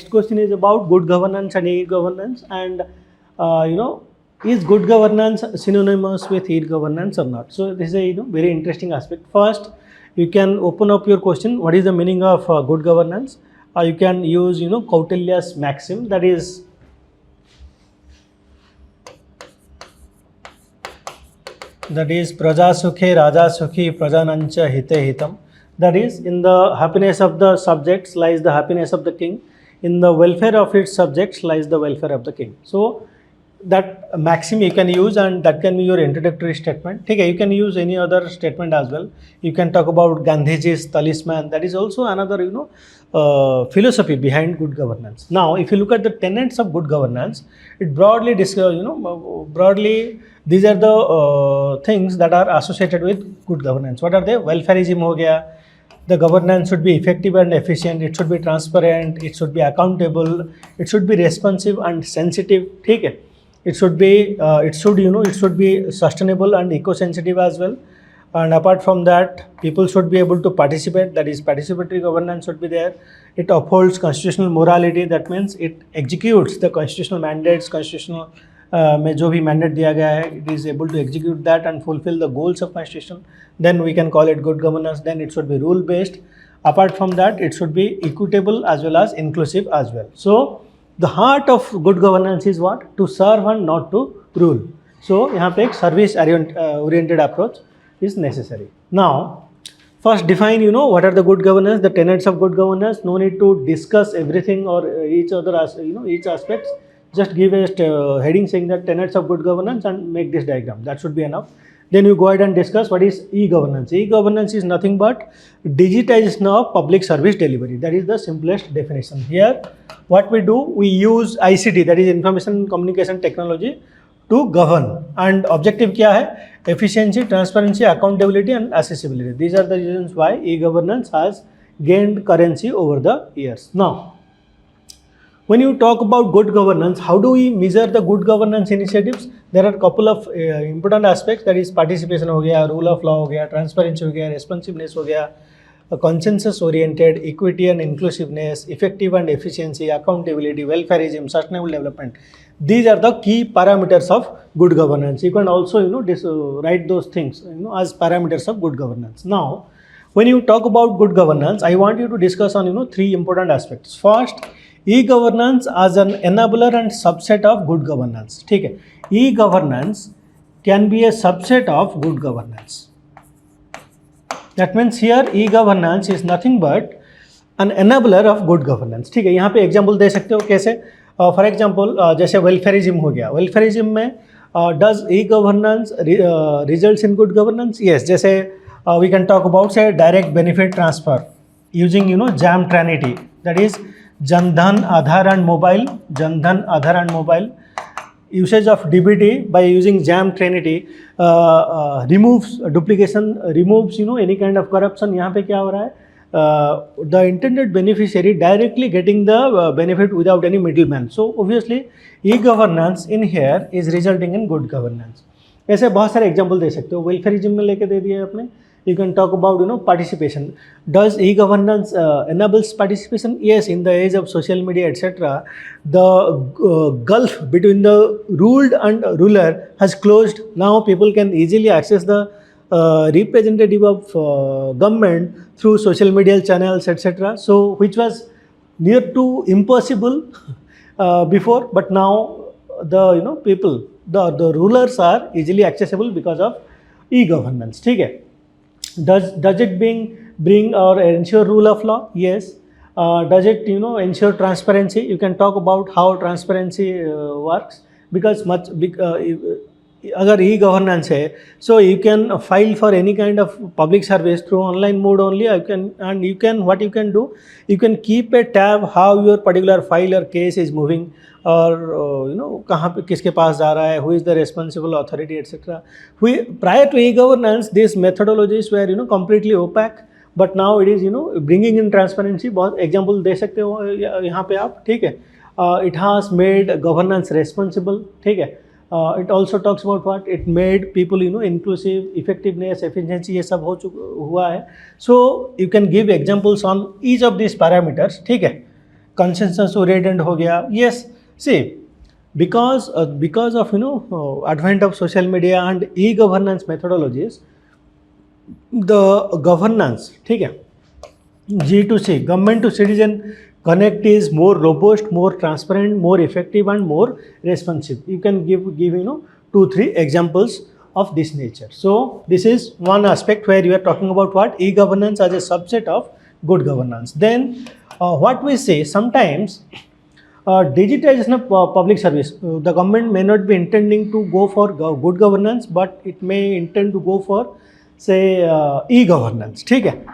next question is about good governance and e-governance, and is good governance synonymous with e-governance or not? So this is a very interesting aspect. First, you can open up your question. What is the meaning of good governance? You can use Kautilya's maxim, that is praja sukhe raja sukhi prajanancha hite hitam. That is, in the happiness of the subjects lies the happiness of the king. In the welfare of its subjects lies the welfare of the king. So that maxim you can use, and that can be your introductory statement. Okay, you can use any other statement as well. You can talk about Gandhiji's talisman. That is also another philosophy behind good governance. Now, if you look at the tenets of good governance, it broadly broadly these are the things that are associated with good governance. What are they? Welfareism ho gaya. The governance should be effective and efficient. It should be transparent. It should be accountable. It should be responsive and sensitive. Okay. It should be sustainable and eco-sensitive as well. And apart from that, people should be able to participate. That is, participatory governance should be there. It upholds constitutional morality. That means it executes the constitutional mandates. Constitutional में जो भी mandate दिया गया है, it is able to execute that and fulfill the goals of constitution. Then we can call it good governance. Then it should be rule based. Apart from that, it should be equitable as well as inclusive as well. So the heart of good governance is what? To serve and not to rule. So यहाँ पे एक service oriented approach is necessary. Now, first define what are the good governance, the tenets of good governance. No need to discuss everything or each other as each aspects. Just give a heading saying that tenets of good governance and make this diagram. That should be enough. Then you go ahead and discuss what is e-governance. E-governance is nothing but digitization of public service delivery. That is the simplest definition. Here, what we do, we use ICT, that is information communication technology, to govern. And objective क्या है? Efficiency, transparency, accountability and accessibility. These are the reasons why e-governance has gained currency over the years. Now, when you talk about good governance, how do we measure the good governance initiatives? There are a couple of important aspects, that is participation हो गया, rule of law हो गया, transparency हो गया, responsiveness हो गया, consensus oriented, equity and inclusiveness, effective and efficiency, accountability, welfareism, sustainable development. These are the key parameters of good governance. You can also write those things as parameters of good governance. Now, when you talk about good governance, I want you to discuss on three important aspects. First, e-governance as an enabler and subset of good governance. ठीक है, e-governance can be a subset of good governance. That means here e-governance is nothing but an enabler of good governance. ठीक है, यहाँ पे example दे सकते हो कैसे? For example जैसे वेलफेयरिज्म हो गया. वेलफेयरिज्म में does e-governance results in good governance? Yes. जैसे we can talk about say direct benefit transfer using JAM Trinity, that is Jandhan, Aadhaar and Mobile. Jandhan, Aadhaar and Mobile. Usage of DBT by using JAM Trinity removes duplication, removes any kind of corruption. यहाँ पे क्या हो रहा है? The intended beneficiary directly getting the benefit without any middleman. So obviously e-governance in here is resulting in good governance. ऐसे बहुत सारे example दे सकते हो. वेलफेयरिज्म में लेके दे दिए आपने. You can talk about participation. Does e-governance enables participation? Yes. In the age of social media, etc., the gulf between the ruled and ruler has closed. Now people can easily access the representative of government through social media channels, etc. So which was near to impossible before, but now the people, the rulers are easily accessible because of e-governance. ठीक है. Does it bring or ensure rule of law? Yes. Does it ensure transparency? You can talk about how transparency works, because अगर e-governance है, so you can file for any kind of public service through online mode only. What you can do, you can keep a tab how your particular file or case is moving, और कहाँ पे किसके पास जा रहा है, who is the responsible authority, etc. Prior to e-governance, these methodologies were completely opaque, but now it is bringing in transparency. बहुत example दे सकते हो यहाँ पे आप. ठीक है, it has made governance responsible. ठीक है, it also talks about what it made people inclusive, effectiveness, efficiency, ये सब हुआ है. So you can give examples on each of these parameters. ठीक है, consensus oriented हो गया. Yes, see, because of advent of social media and e-governance methodologies, the governance, ठीक है, G2C, government to citizen connect is more robust, more transparent, more effective, and more responsive. You can give 2-3 examples of this nature. So this is one aspect where you are talking about what e-governance as a subset of good governance. Then what we say sometimes, digitization of public service. The government may not be intending to go for good governance, but it may intend to go for say e-governance. ठीक है.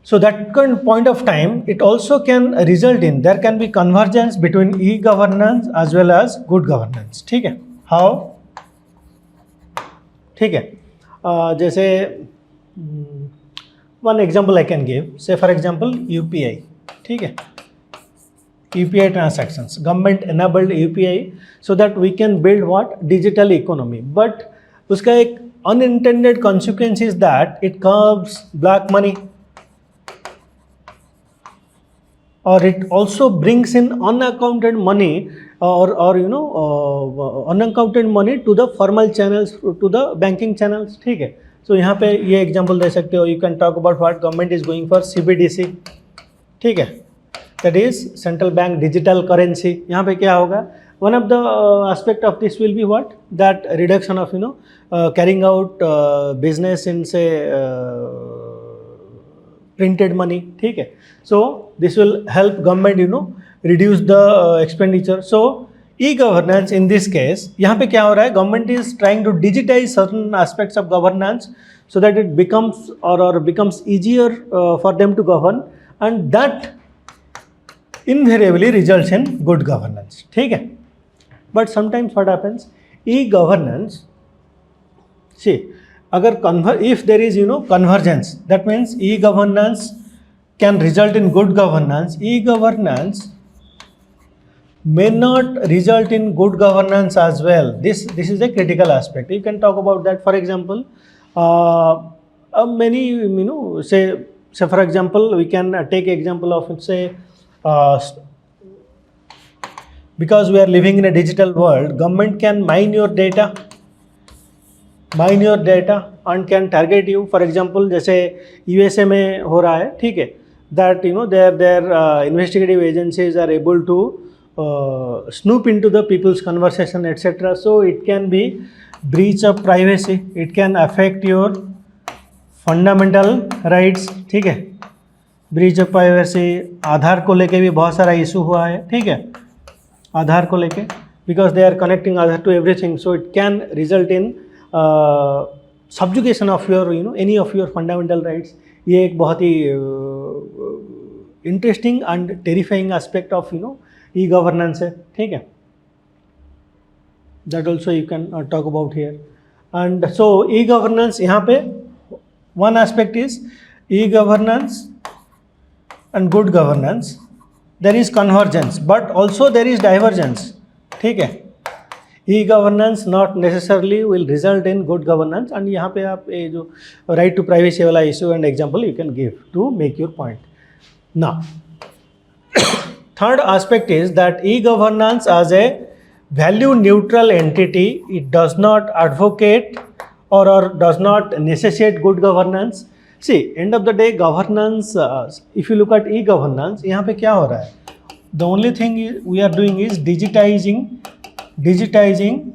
So that kind of point of time, it also can result in, there can be convergence between e-governance as well as good governance. ठीक है. How? ठीक है. जैसे one example I can give, say for example UPI. ठीक है. UPI transactions, government enabled UPI so that we can build what, digital economy, but उसका एक unintended consequence is that it curbs black money, or it also brings in unaccounted money or unaccounted money to the formal channels, to the banking channels. ठीक है. So यहाँ पे ये example दे सकते हो. You can talk about what government is going for CBDC. ठीक है. That is central bank digital currency. यहाँ पे क्या होगा? One of the aspect of this will be what? That reduction of carrying out business in say printed money. ठीक है. So this will help government reduce the expenditure. So e-governance in this case, यहाँ पे क्या हो रहा है? Government is trying to digitize certain aspects of governance so that it becomes or becomes easier for them to govern, and that invariably results in good governance. ठीक है. But sometimes what happens? E-governance, see, अगर if there is convergence, that means e-governance can result in good governance. E-governance may not result in good governance as well. This is a critical aspect. You can talk about that. For example, many say for example, we can take example of say because we are living in a digital world, government can mine your data and can target you. For example, जैसे USA में हो रहा है, ठीक है, that their investigative agencies are able to snoop into the people's conversation, etc. So it can be breach of privacy, it can affect your fundamental rights. ठीक है. Breach of privacy, आधार को लेके भी बहुत सारा इशू हुआ है. ठीक है. आधार को लेके, because they are connecting Aadhaar to everything, so it can result in subjugation of your any of your fundamental rights. ये एक बहुत ही interesting and terrifying aspect of e-governance है. ठीक है. That also you can talk about here. And so e-governance, यहाँ पे one aspect is e-governance and good governance. There is convergence, but also there is divergence. ठीक है. E-governance not necessarily will result in good governance, and यहाँ पे आप ये जो right to privacy वाला issue and example you can give to make your point. Now, third aspect is that e-governance as a value neutral entity, it does not advocate or does not necessitate good governance. See, end of the day governance, if you look at e-governance, यहाँ पे क्या हो रहा है? The only thing we are doing is digitizing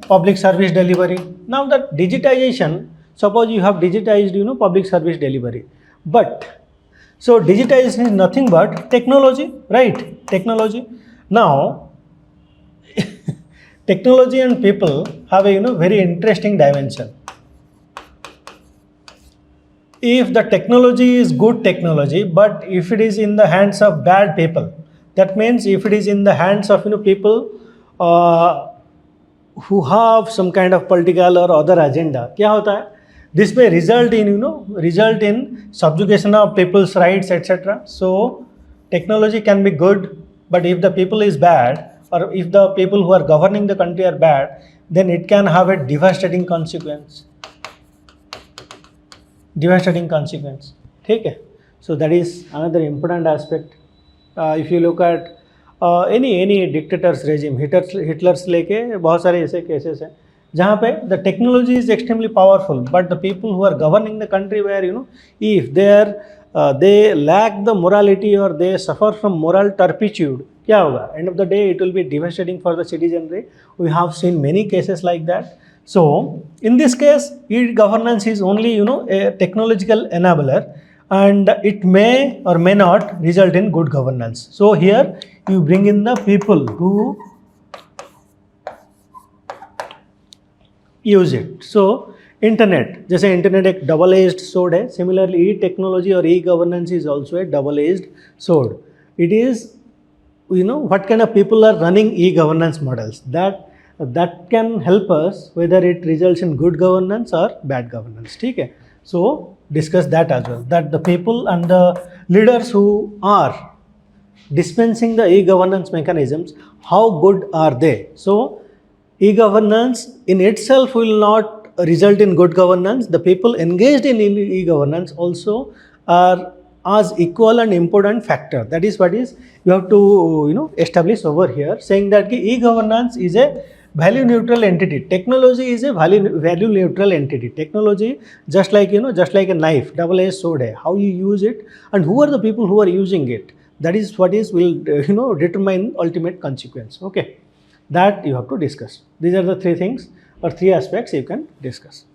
public service delivery. Now that digitization, suppose you have digitized public service delivery, but so digitization is nothing but technology, right? Technology. Now technology and people have a very interesting dimension. If the technology is good technology, but if it is in the hands of bad people, that means if it is in the hands of people who have some kind of political or other agenda, क्या होता है? This may result in subjugation of people's rights, etc. So technology can be good, but if the people is bad, or if the people who are governing the country are bad, then it can have a devastating consequence. ठीक है. So that is another important aspect. If you look at any dictators regime, Hitlers लेके बहुत सारे ऐसे cases हैं जहाँ पे the technology is extremely powerful but the people who are governing the country where if they lack the morality और they suffer from moral turpitude, क्या होगा? End of the day it will be devastating for the citizenry. We have seen many cases like that. So in this case, e-governance is only a technological enabler, and it may or may not result in good governance. So here you bring in the people who use it. So internet, जैसे internet एक double edged sword है, similarly e-technology or e-governance is also a double edged sword. It is what kind of people are running e-governance models that can help us whether it results in good governance or bad governance. ठीक है? So discuss that as well, that the people and the leaders who are dispensing the e-governance mechanisms, how good are they? So e-governance in itself will not result in good governance. The people engaged in e-governance also are as equal and important factor. That is what is you have to establish over here, saying that e-governance is a value neutral entity. Technology is a value neutral entity. Technology just like a knife, double edged sword hai. How you use it and who are the people who are using it, that is what is will determine ultimate consequence. Okay, that you have to discuss. These are the three things or three aspects you can discuss.